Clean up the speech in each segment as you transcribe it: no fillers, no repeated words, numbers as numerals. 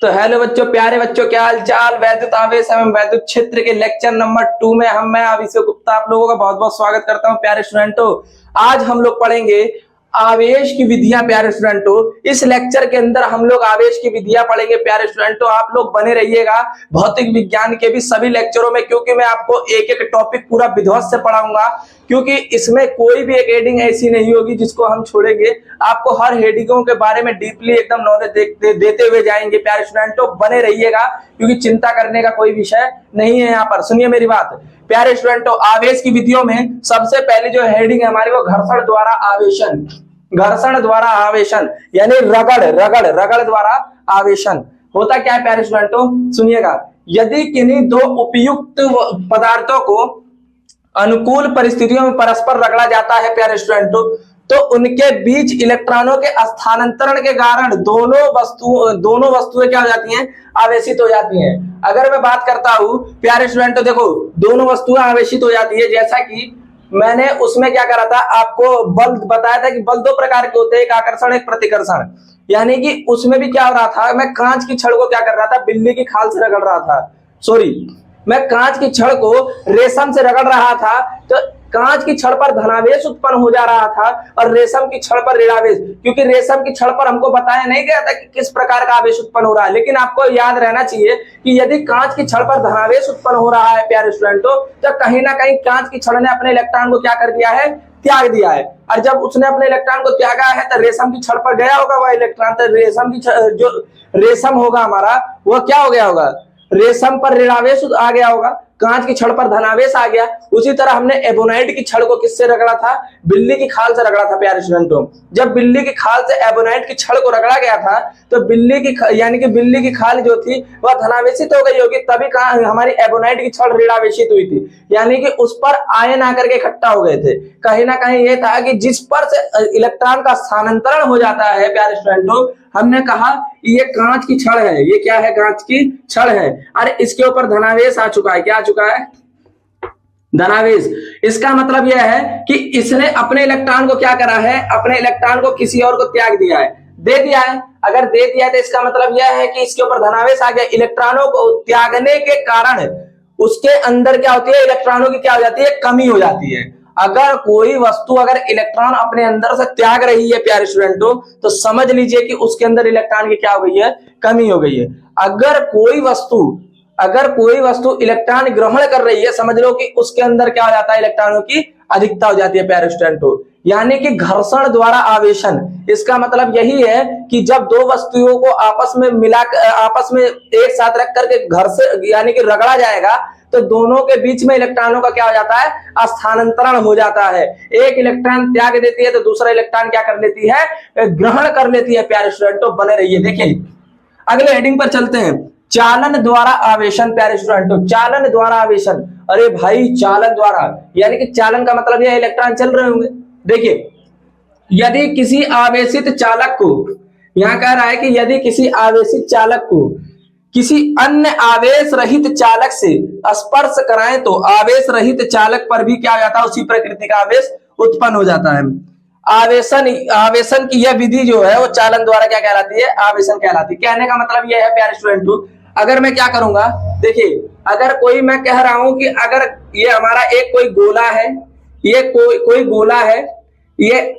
तो हेलो बच्चों, प्यारे बच्चों, क्या हाल चाल। वैद्युत आवेश एवं वैद्युत क्षेत्र के लेक्चर नंबर 2 में मैं अभिषेक गुप्ता आप लोगों का बहुत बहुत स्वागत करता हूं। प्यारे स्टूडेंटों, आज हम लोग पढ़ेंगे आवेश की विधियां। प्यारे स्टूडेंटों, इस लेक्चर के अंदर हम लोग आवेश की विधियां पढ़ेंगे। प्यारे स्टूडेंटों, आप लोग बने रहिएगा भौतिक विज्ञान के भी सभी लेक्चरों में, क्योंकि मैं आपको एक एक टॉपिक पूरा विध्वंस से पढ़ाऊंगा, क्योंकि इसमें कोई भी एक हेडिंग ऐसी नहीं होगी जिसको हम छोड़ेंगे। आपको हर हेडिंगों के बारे में डीपली एकदम नॉलेज देते हुए जाएंगे। प्यारे स्टूडेंटों, बने रहिएगा, क्योंकि चिंता करने का कोई विषय नहीं है यहाँ पर। सुनिए मेरी बात। प्यारे स्टूडेंटों, आवेश की विधियों में सबसे पहले जो हेडिंग है हमारी, वो घर्षण द्वारा आवेशन। घर्षण द्वारा आवेशन यानी रगड़ द्वारा आवेशन होता क्या है। प्यारे स्टूडेंटों सुनिएगा, यदि किन्हीं दो उपयुक्त पदार्थों को अनुकूल परिस्थितियों में परस्पर रगड़ा जाता है प्यारे स्टूडेंटों, तो उनके बीच इलेक्ट्रॉनों के स्थानांतरण के कारण दोनों वस्तुएं क्या हो जाती हैं, आवेशित हो जाती हैं। अगर मैं बात करता हूं प्यारे स्टूडेंटों, देखो दोनों वस्तुएं आवेशित हो जाती है। जैसा कि मैंने उसमें क्या करा था, आपको बल बताया था कि बल दो प्रकार के होते हैं, एक आकर्षण एक प्रतिकर्षण। यानी कि उसमें भी क्या हो रहा था, मैं कांच की छड़ को क्या कर रहा था, बिल्ली की खाल से रगड़ रहा था। मैं कांच की छड़ को रेशम से रगड़ रहा था, तो कांच की छड़ पर धनावेश उत्पन्न हो जा रहा था और रेशम की छड़ पर ऋणावेश, क्योंकि रेशम की छड़ पर हमको बताया नहीं गया था कि किस प्रकार का आवेश उत्पन्न हो रहा है। लेकिन आपको याद रहना चाहिए कि यदि कांच की छड़ पर धनावेश उत्पन्न हो रहा है प्यारे स्टूडेंटों, तो कहीं ना कहीं कांच की छड़ ने अपने इलेक्ट्रॉन को क्या कर दिया है, त्याग दिया है। और जब उसने अपने इलेक्ट्रॉन को त्यागा है तो रेशम की छड़ पर गया होगा वह इलेक्ट्रॉन, तो रेशम की जो रेशम होगा हमारा, वह क्या हो गया होगा, रेशम पर ऋणावेश आ गया होगा, कांच की छड़ पर धनावेश आ गया। उसी तरह हमने एबोनाइट की छड़ को किससे रगड़ा था, बिल्ली की खाल से रगड़ा था। प्यारे स्टूडेंटों, जब बिल्ली की खाल से एबोनाइट की छड़ को रगड़ा गया था, तो बिल्ली की खाल जो थी वह धनावेशित हो गई होगी, तभी हमारी एबोनाइट की छड़ ऋणावेशित हुई थी। यानी कि उस पर आयन आकर के इकट्ठा हो गए थे। कहीं ना कहीं ये था कि जिस पर से इलेक्ट्रॉन का स्थानांतरण हो जाता है प्यारे स्टूडेंटों, हमने कहा ये कांच की छड़ है, ये क्या है, कांच की छड़ है। अरे इसके ऊपर धनावेश आ चुका है, क्या आ चुका है, धनावेश। इसका मतलब यह है कि इसने अपने इलेक्ट्रॉन को क्या करा है, अपने इलेक्ट्रॉन को किसी और को त्याग दिया है, दे दिया है। अगर दे दिया है तो इसका मतलब यह है कि इसके ऊपर धनावेश आ गया। इलेक्ट्रॉनों को त्यागने के कारण उसके अंदर क्या होती है, इलेक्ट्रॉनों की क्या हो जाती है, कमी हो जाती है। अगर कोई वस्तु अगर इलेक्ट्रॉन अपने अंदर से त्याग रही है प्यारे स्टूडेंटों, तो समझ लीजिए कि उसके अंदर इलेक्ट्रॉन की क्या हो गई है, कमी हो गई है। अगर कोई वस्तु इलेक्ट्रॉन ग्रहण कर रही है, समझ लो कि उसके अंदर क्या हो जाता है, इलेक्ट्रॉनों की अधिकता हो जाती है प्यारे स्टूडेंटों। यानी कि घर्षण द्वारा आवेशन, इसका मतलब यही है कि जब दो वस्तुओं को आपस में एक साथ रख करके घर्षण यानी कि रगड़ा जाएगा, तो दोनों के बीच में इलेक्ट्रॉनों का क्या हो जाता है, स्थानांतरण हो जाता है। एक इलेक्ट्रॉन त्याग देती है तो दूसरा इलेक्ट्रॉन क्या कर लेती है, ग्रहण कर लेती है। प्यारे स्टूडेंटों बने रहिए। देखिए अगले हेडिंग पर चलते हैं, चालन द्वारा आवेशन। प्यारे स्टूडेंटों, चालन द्वारा आवेशन। अरे भाई, चालन द्वारा यानी कि चालन का मतलब यह इलेक्ट्रॉन चल रहे होंगे। देखिए, यदि किसी आवेशित चालक को, यहां कह रहा है कि यदि किसी आवेशित चालक को किसी अन्य आवेश रहित चालक से स्पर्श कराएं, तो आवेश रहित चालक पर भी क्या हो जाता है, उसी प्रकृति का आवेश उत्पन्न हो जाता है। आवेशन की यह विधि जो है वो चालन द्वारा क्या कहलाती है, आवेशन कहलाती है। कहने का मतलब यह है प्यारे स्टूडेंटों, अगर मैं क्या करूंगा, देखिए अगर कोई, मैं कह रहा हूं कि अगर ये हमारा एक कोई गोला है, ये कोई गोला है, ये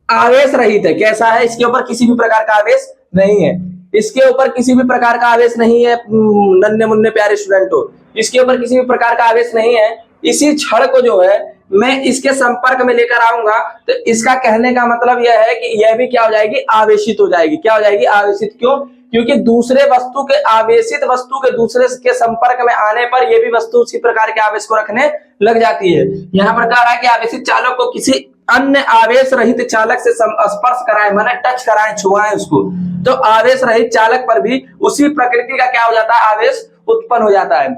आवेश रहित है। कैसा है, इसके ऊपर किसी भी प्रकार का आवेश नहीं है, इसके ऊपर किसी भी प्रकार का आवेश नहीं है नन्हे मुन्ने प्यारे स्टूडेंटों, इसके ऊपर किसी भी प्रकार का आवेश नहीं है। इसी छड़ को जो है मैं इसके संपर्क में लेकर आऊंगा, तो इसका कहने का मतलब यह है कि यह भी क्या हो जाएगी, आवेशित हो जाएगी। क्या हो जाएगी, आवेशित। क्यों, क्योंकि दूसरे वस्तु के, आवेशित वस्तु के दूसरे के संपर्क में आने पर यह भी वस्तु उसी प्रकार के आवेश को रखने लग जाती है। यहाँ पर कह रहा है कि आवेशित चालक को किसी अन्य आवेश रहित चालक से स्पर्श कराएं, माने टच कराएं, छुआएं उसको, तो आवेश रहित चालक पर भी उसी प्रकृति का क्या हो जाता है, आवेश उत्पन्न हो जाता है।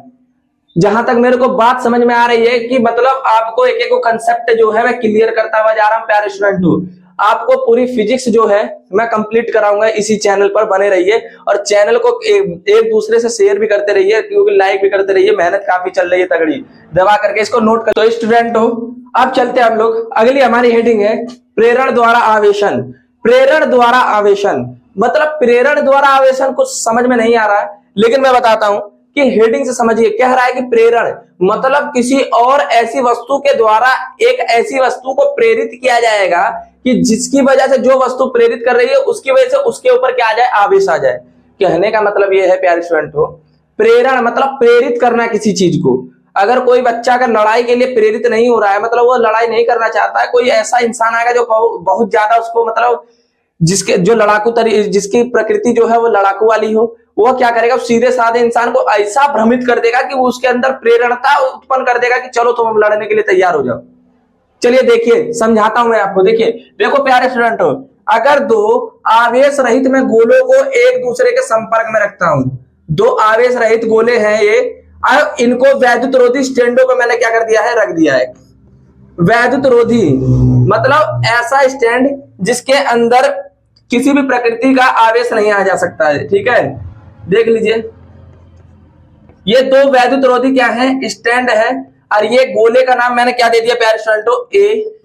जहां तक मेरे को बात समझ में आ रही है कि मतलब आपको एक एक कंसेप्ट जो है मैं क्लियर करता हुआ जा रहा हूं प्यारे स्टूडेंटों। आपको पूरी फिजिक्स जो है मैं कंप्लीट कराऊंगा, इसी चैनल पर बने रहिए और चैनल को एक दूसरे से शेयर भी करते रहिए, क्योंकि लाइक भी करते रहिए। मेहनत काफी चल रही है तगड़ी, दबा करके इसको नोट कर। तो स्टूडेंटों अब चलते हैं हम लोग, अगली हमारी हेडिंग है प्रेरण द्वारा आवेशन। प्रेरण द्वारा आवेशन मतलब प्रेरण द्वारा आवेशन कुछ समझ में नहीं आ रहा है, लेकिन मैं बताता हूं कि हेडिंग से समझिए। कह रहा है कि प्रेरण मतलब किसी और ऐसी वस्तु के द्वारा एक ऐसी वस्तु को प्रेरित किया जाएगा कि जिसकी वजह से जो वस्तु प्रेरित कर रही है उसकी वजह से उसके ऊपर क्या आ जाए, आवेश आ जाए। कहने का मतलब यह है प्यारे स्टूडेंट हो, प्रेरण मतलब प्रेरित करना किसी चीज को। अगर कोई बच्चा अगर लड़ाई के लिए प्रेरित नहीं हो रहा है, मतलब वो लड़ाई नहीं करना चाहता है, कोई ऐसा इंसान आएगा जो बहुत ज्यादा उसको मतलब जिसके जो लड़ाकू जिसकी प्रकृति जो है वो लड़ाकू वाली हो, वो क्या करेगा, सीधे साधे इंसान को ऐसा भ्रमित कर देगा कि वो उसके अंदर प्रेरणता उत्पन्न कर देगा कि चलो तुम लड़ने के लिए तैयार हो जाओ। चलिए देखिए, समझाता हूं मैं आपको। देखिए देखो प्यारे स्टूडेंट हो, अगर दो आवेश रहित में गोलों को एक दूसरे के संपर्क में रखता हूं, दो आवेश रहित गोले हैं ये, अब इनको वैद्युत रोधी स्टैंडों पर मैंने क्या कर दिया है, रख दिया है। वैद्युत रोधी मतलब ऐसा स्टैंड जिसके अंदर किसी भी प्रकृति का आवेश नहीं आ जा सकता है। ठीक है, देख लीजिए, ये दो वैद्युत रोधी क्या है, स्टैंड है, और ये गोले का नाम मैंने क्या दे दिया प्यारे स्टूडेंटों, ए,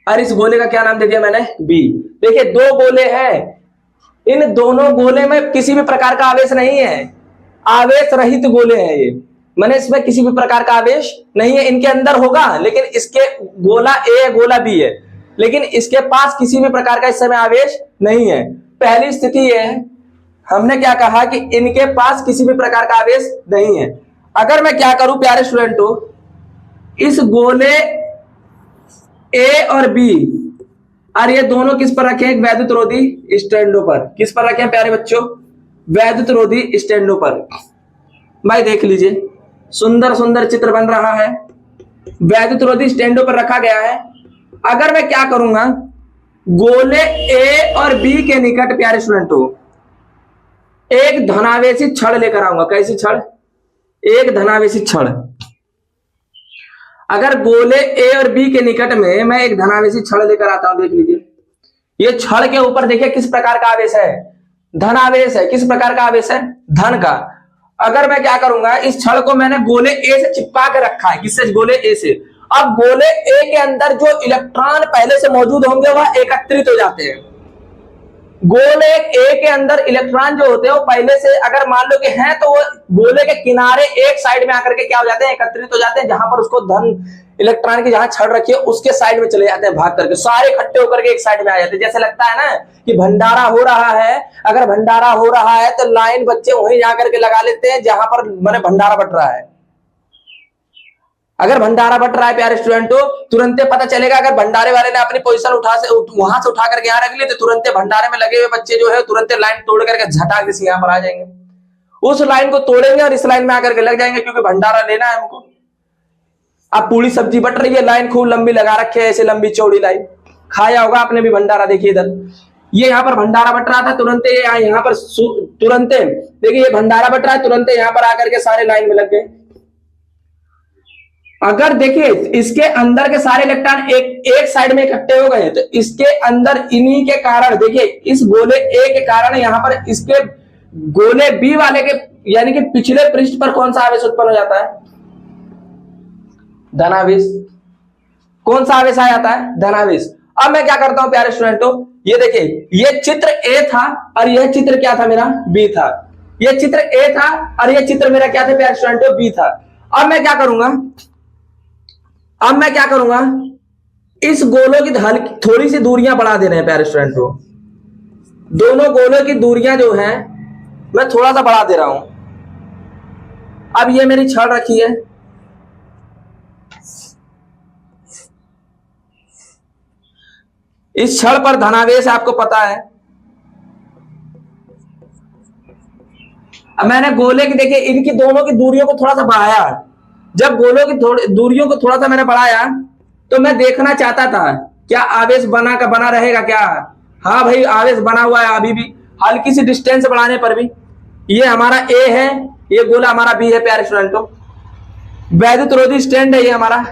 और इस गोले का क्या नाम दे दिया मैंने, बी। देखिए दो गोले हैं, इन दोनों गोले में किसी भी प्रकार का आवेश नहीं है, आवेश रहित गोले हैं ये, मैंने इसमें किसी भी प्रकार का आवेश नहीं है। इनके अंदर होगा लेकिन इसके गोला ए है, गोला बी है, लेकिन इसके पास किसी भी प्रकार का इस समय आवेश नहीं है। पहली स्थिति ये है, हमने क्या कहा कि इनके पास किसी भी प्रकार का आवेश नहीं है। अगर मैं क्या करूं प्यारे स्टूडेंटों, इस गोले ए और बी और ये दोनों किस पर रखे, एक वैद्युत रोधी स्टैंडों पर। किस पर रखे हैं प्यारे बच्चों, वैद्युत रोधी स्टैंडों पर। भाई देख लीजिए, सुंदर सुंदर चित्र बन रहा है, वैद्युत रोधी स्टैंडों पर रखा गया है। अगर मैं क्या करूंगा, गोले ए और बी के निकट प्यारे स्टूडेंटों एक धनावेशी छड़ लेकर आऊंगा। कैसी छड़, एक धनावेशी छड़। अगर गोले ए और बी के निकट में मैं एक धनावेशी छड़ लेकर आता हूं, देख लीजिए, ये छड़ के ऊपर देखिए किस प्रकार का आवेश है, धनावेश है। किस प्रकार का आवेश है, धन का। अगर मैं क्या करूंगा, इस छड़ को मैंने गोले ए से चिपका के रखा है। किससे, गोले ए से। अब गोले ए के अंदर जो इलेक्ट्रॉन पहले से मौजूद होंगे वह एकत्रित हो जाते हैं। गोले ए के अंदर इलेक्ट्रॉन जो होते हैं वो पहले से अगर मान लो कि हैं, तो वो गोले के किनारे एक साइड में आकर के क्या हो जाते हैं, एकत्रित हो जाते हैं। जहां पर उसको धन इलेक्ट्रॉन की जहां छड़ रखी है उसके साइड में चले जाते हैं, भाग करके सारे इकट्ठे होकर के एक साइड में आ जाते हैं। जैसे लगता है ना कि भंडारा हो रहा है, अगर भंडारा हो रहा है तो लाइन बच्चे वहीं जाकर के लगा लेते हैं जहां पर मैंने भंडारा बट रहा है। अगर भंडारा बट रहा है प्यारे स्टूडेंटों, तुरंत पता चलेगा। अगर भंडारे वाले ने अपनी पोजीशन वहां से उठा करके यहाँ रख ली, तो तुरंत भंडारे में लगे हुए बच्चे जो है तुरंत लाइन तोड़ करके झटाक से यहाँ पर आ जाएंगे, उस लाइन को तोड़ेंगे और इस लाइन में आकर के लग जाएंगे, क्योंकि भंडारा लेना है हमको। अब पूरी सब्जी बट रही है, लाइन खूब लंबी लगा रखे है, ऐसे लंबी चौड़ी लाइन। खाया होगा आपने भी भंडारा, देखिए इधर ये यहाँ पर भंडारा बट रहा था, तुरंत यहाँ पर तुरंत देखिए ये भंडारा बट रहा है, तुरंत यहाँ पर आकर के सारे लाइन में लग गए। अगर देखिए इसके अंदर के सारे इलेक्ट्रॉन एक साइड में इकट्ठे हो गए, तो इसके अंदर इन्हीं के कारण देखिए इस गोले ए के कारण यहाँ पर इसके गोले बी वाले के यानी कि पिछले पृष्ठ पर कौन सा आवेश उत्पन्न हो जाता है, धनावेश। कौन सा आवेश आ जाता है, धनावेश। अब मैं क्या करता हूं प्यारे स्टूडेंटों, ये देखिए ये चित्र ए था और यह चित्र क्या था मेरा, बी था। ये चित्र ए था और यह चित्र मेरा क्या था प्यारे स्टूडेंटों, बी था। अब मैं क्या करूंगा, इस गोलों की थोड़ी सी दूरियां बढ़ा दे रहे हैं प्यारे स्टूडेंटों। दोनों गोलों की दूरियां जो हैं मैं थोड़ा सा बढ़ा दे रहा हूं। अब ये मेरी छड़ रखी है, इस छड़ पर धनावेश आपको पता है। अब मैंने गोले की देखिए इनकी दोनों की दूरियों को थोड़ा सा बढ़ाया। जब गोलों की दूरियों को थोड़ा सा मैंने बढ़ाया तो मैं देखना चाहता था क्या आवेश बना रहेगा क्या। हाँ भाई आवेश बना हुआ है अभी भी, हल्की सी डिस्टेंस बढ़ाने पर भी। ये हमारा ए है, ये गोला हमारा बी है प्यारे स्टूडेंटों। वैद्युत रोधी स्टैंड है ये हमारा।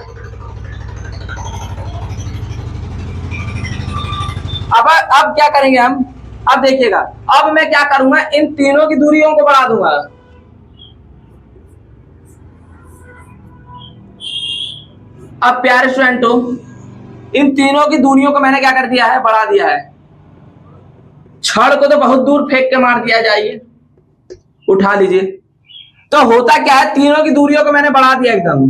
अब क्या करेंगे हम, अब देखिएगा, अब मैं क्या करूंगा, इन तीनों की दूरियों को बढ़ा दूंगा। अब प्यारे स्टूडेंटों इन तीनों की दूरियों को मैंने क्या कर दिया है, बढ़ा दिया है। छड़ को तो बहुत दूर फेंक के मार दिया जाइए, उठा लीजिए। तो होता क्या है, तीनों की दूरियों को मैंने बढ़ा दिया एकदम।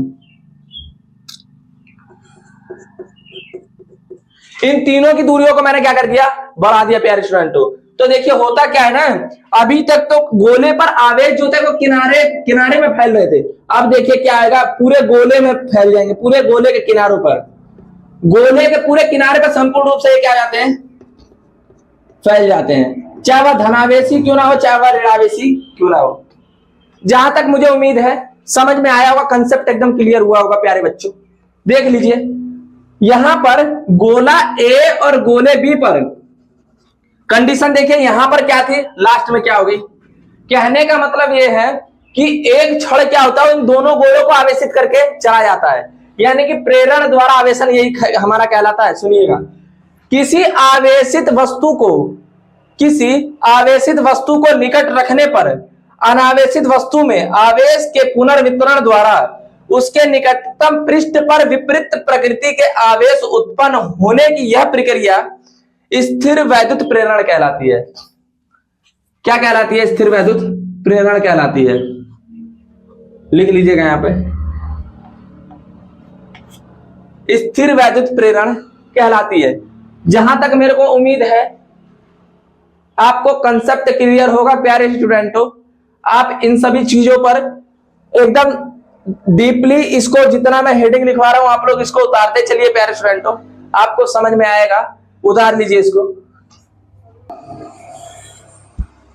इन तीनों की दूरियों को मैंने क्या कर दिया, बढ़ा दिया प्यारे स्टूडेंटों। तो देखिए होता क्या है ना, अभी तक तो गोले पर आवेश जो थे वो किनारे किनारे में फैल रहे थे। अब देखिए क्या आएगा, पूरे गोले में फैल जाएंगे, पूरे गोले के किनारों पर, गोले के पूरे किनारे पर संपूर्ण रूप से ये क्या जाते हैं, फैल जाते हैं। चाहे वह धनावेशी क्यों ना हो, चाहे वह ऋणावेशी क्यों ना हो। जहां तक मुझे उम्मीद है समझ में आया होगा, कंसेप्ट एकदम क्लियर हुआ होगा प्यारे बच्चों। देख लीजिए यहां पर गोला ए और गोले बी पर कंडीशन देखिए, यहां पर क्या थी, लास्ट में क्या हो गई। कहने का मतलब यह है कि एक छड़ क्या होता है, इन दोनों गोलों को आवेशित करके चला जाता है, यानी कि प्रेरण द्वारा आवेशन यही हमारा कहलाता है। सुनिएगा, किसी आवेशित वस्तु को निकट रखने पर अनावेशित वस्तु में आवेश के पुनर्वितरण द्वारा उसके निकटतम पृष्ठ पर विपरीत प्रकृति के आवेश उत्पन्न होने की यह प्रक्रिया स्थिर वैद्युत प्रेरण कहलाती है। क्या कहलाती है, स्थिर वैद्युत प्रेरण कहलाती है। लिख लीजिएगा यहां पे, स्थिर वैद्युत प्रेरण कहलाती है। जहां तक मेरे को उम्मीद है आपको कंसेप्ट क्लियर होगा प्यारे स्टूडेंटों। आप इन सभी चीजों पर एकदम डीपली, इसको जितना मैं हेडिंग लिखवा रहा हूं आप लोग इसको उतारते चलिए प्यारे स्टूडेंटों, आपको समझ में आएगा। उतार लीजिए इसको।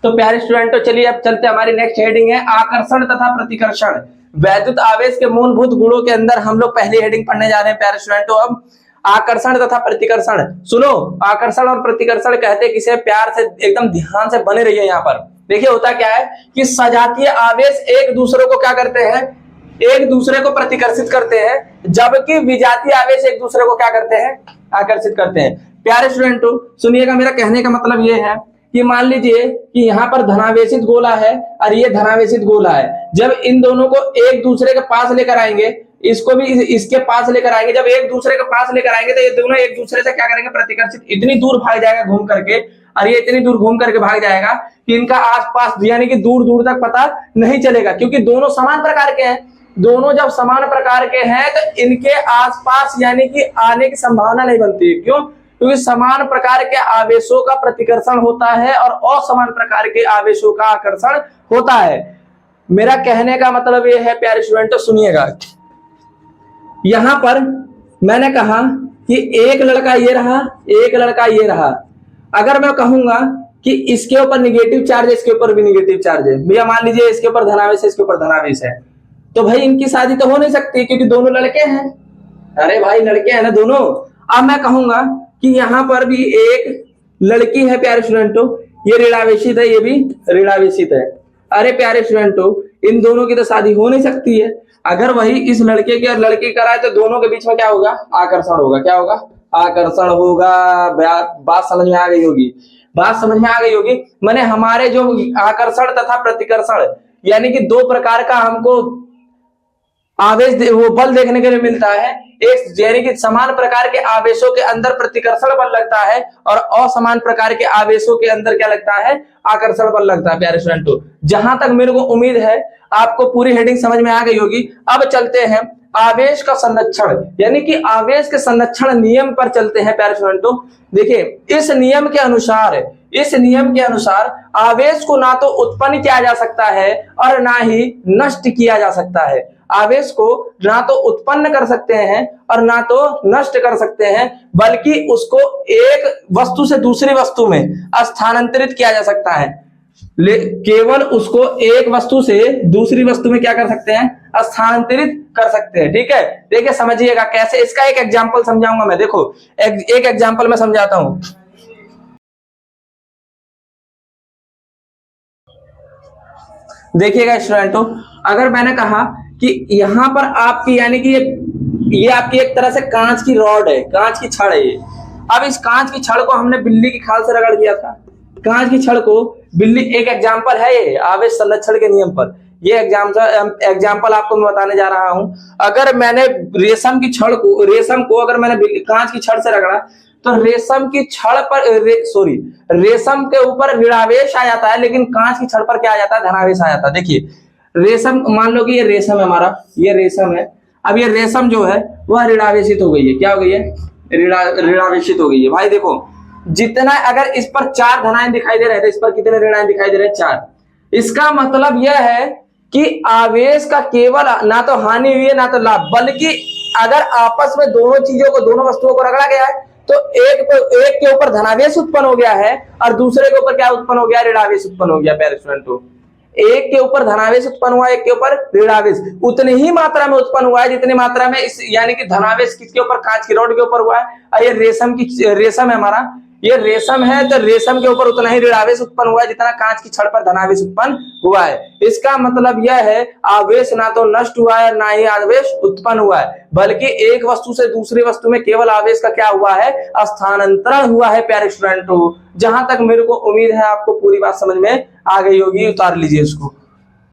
तो प्यारे स्टूडेंटों चलिए अब चलते, हमारी नेक्स्ट हेडिंग है आकर्षण तथा प्रतिकर्षण। वैद्युत आवेश के मूलभूत गुणों के अंदर हम लोग पहली हेडिंग पढ़ने जा रहे हैं प्यारे स्टूडेंटों। अब आकर्षण तथा प्रतिकर्षण सुनो। आकर्षण और प्रतिकर्षण कहते हैं किसे, प्यार से एकदम ध्यान से बने रहिए। यहाँ पर देखिए होता क्या है कि सजातीय आवेश एक दूसरे को क्या करते हैं, एक दूसरे को प्रतिकर्षित करते हैं, जबकि विजातीय आवेश एक दूसरे को क्या करते हैं, आकर्षित करते हैं। प्यारे स्टूडेंटों सुनिएगा, मेरा कहने का मतलब यह है कि मान लीजिए कि यहाँ पर धनावेशित गोला है और ये धनावेशित गोला है। जब इन दोनों को एक दूसरे के पास लेकर आएंगे, इसको भी इसके पास लेकर आएंगे, जब एक दूसरे के पास लेकर आएंगे तो ये दोनों एक दूसरे से क्या करेंगे, प्रतिकर्षित। इतनी दूर भाग जाएगा घूम करके, और ये इतनी दूर घूम करके भाग जाएगा कि इनका आसपास यानी कि दूर दूर तक पता नहीं चलेगा, क्योंकि दोनों समान प्रकार के हैं। दोनों जब समान प्रकार के हैं तो इनके आसपास यानी कि आने की संभावना नहीं बनती है। क्यों? क्योंकि समान प्रकार के आवेशों का प्रतिकर्षण होता है और असमान प्रकार के आवेशों का आकर्षण होता है। मेरा कहने का मतलब यह है प्यारे स्टूडेंटों सुनिएगा, यहां पर मैंने कहा कि एक लड़का ये रहा, एक लड़का ये रहा। अगर मैं कहूंगा कि इसके ऊपर निगेटिव चार्ज है, इसके ऊपर भी निगेटिव चार्ज है, भैया मान लीजिए इसके ऊपर धनावेश है, इसके ऊपर धनावेश है, तो भाई इनकी शादी तो हो नहीं सकती क्योंकि दोनों लड़के हैं। अरे भाई लड़के हैं ना दोनों। अब मैं कहूंगा कि यहां पर भी एक लड़की है प्यारे स्टूडेंटों, ये ऋणावेशित है, ये भी ऋणावेशित है। अरे प्यारे स्टूडेंटों इन दोनों की तो शादी हो नहीं सकती है। अगर वही इस लड़के की और लड़की कराए तो दोनों के बीच में क्या होगा, आकर्षण होगा। क्या होगा, आकर्षण होगा। बात समझ में आ गई होगी, बात समझ में आ गई होगी। मैंने हमारे जो आकर्षण तथा प्रतिकर्षण यानी कि दो प्रकार का हमको आवेश वो बल देखने के लिए मिलता है। एक यानी कि समान प्रकार के आवेशों के अंदर प्रतिकर्षण बल लगता है और असमान प्रकार के आवेशों के अंदर क्या लगता है, आकर्षण बल लगता है। प्यारे स्टूडेंटों जहां तक मेरे को उम्मीद है आपको पूरी हेडिंग समझ में आ गई होगी। अब चलते हैं आवेश का संरक्षण यानी कि आवेश के संरक्षण नियम पर चलते हैं प्यारे स्टूडेंटों। देखिए इस नियम के अनुसार आवेश को ना तो उत्पन्न किया जा सकता है और ना ही नष्ट किया जा सकता है। आवेश को ना तो उत्पन्न कर सकते हैं और ना तो नष्ट कर सकते हैं, बल्कि उसको एक वस्तु से दूसरी वस्तु में स्थानांतरित किया जा सकता है। केवल उसको एक वस्तु से दूसरी वस्तु में क्या कर सकते हैं, स्थानांतरित कर सकते हैं। ठीक है, देखिए समझिएगा कैसे, इसका एक एग्जांपल समझाऊंगा मैं। देखो एक एग्जांपल मैं समझाता हूं। देखिएगा स्टूडेंटों, अगर मैंने कहा कि यहां पर आपकी यानी कि ये आपकी एक तरह से कांच की रॉड है, कांच की छड़ है ये। अब इस कांच की छड़ को हमने बिल्ली की खाल से रगड़ दिया था। कांच की छड़ को बिल्ली, एक एग्जांपल है ये आवेश संरक्षण के नियम पर। ये एग्जांपल आपको मैं बताने जा रहा हूं। अगर मैंने रेशम को अगर मैंने कांच की छड़ से रगड़ा तो रेशम की छड़ पर रेशम के ऊपर ऋणावेश आ जाता है, लेकिन कांच की छड़ पर क्या आ जाता है, धनावेश आ जाता है। देखिए रेशम, मान लो कि ये रेशम है हमारा, ये रेशम है। अब ये रेशम जो है वह ऋणावेशित हो गई है। क्या हो गई है, ऋणावेशित हो गई है। भाई देखो जितना, अगर इस पर 4 धनाएं दिखाई दे रहे हैं तो इस पर कितने ऋणाएं दिखाई दे रहे हैं, 4। इसका मतलब यह है कि आवेश का केवल ना तो हानि हुई है ना तो लाभ, बल्कि अगर आपस में दोनों चीजों को, दोनों वस्तुओं को रगड़ा गया है तो एक के ऊपर धनावेश उत्पन्न हो गया है और दूसरे के ऊपर क्या उत्पन्न हो गया, ऋणावेश उत्पन्न हो गया। प्यारे स्टूडेंटों, एक के ऊपर धनावेश उत्पन्न हुआ, एक के ऊपर ऋणावेश, उतनी ही मात्रा में उत्पन्न हुआ है जितनी मात्रा में इस, यानी कि धनावेश किसके ऊपर, कांच की रॉड के ऊपर हुआ है। और ये रेशम है हमारा, ये रेशम है तो रेशम के ऊपर उतना ही ऋणावेश उत्पन्न हुआ है जितना कांच की छड़ पर धनावेश उत्पन्न हुआ है। इसका मतलब यह है आवेश ना तो नष्ट हुआ है ना ही आवेश उत्पन्न हुआ है, बल्कि एक वस्तु से दूसरी वस्तु में केवल आवेश का क्या हुआ है, स्थानांतरण हुआ है। प्यारे स्टूडेंटों, जहां तक मेरे को उम्मीद है आपको पूरी बात समझ में आ गई होगी। उतार लीजिए इसको।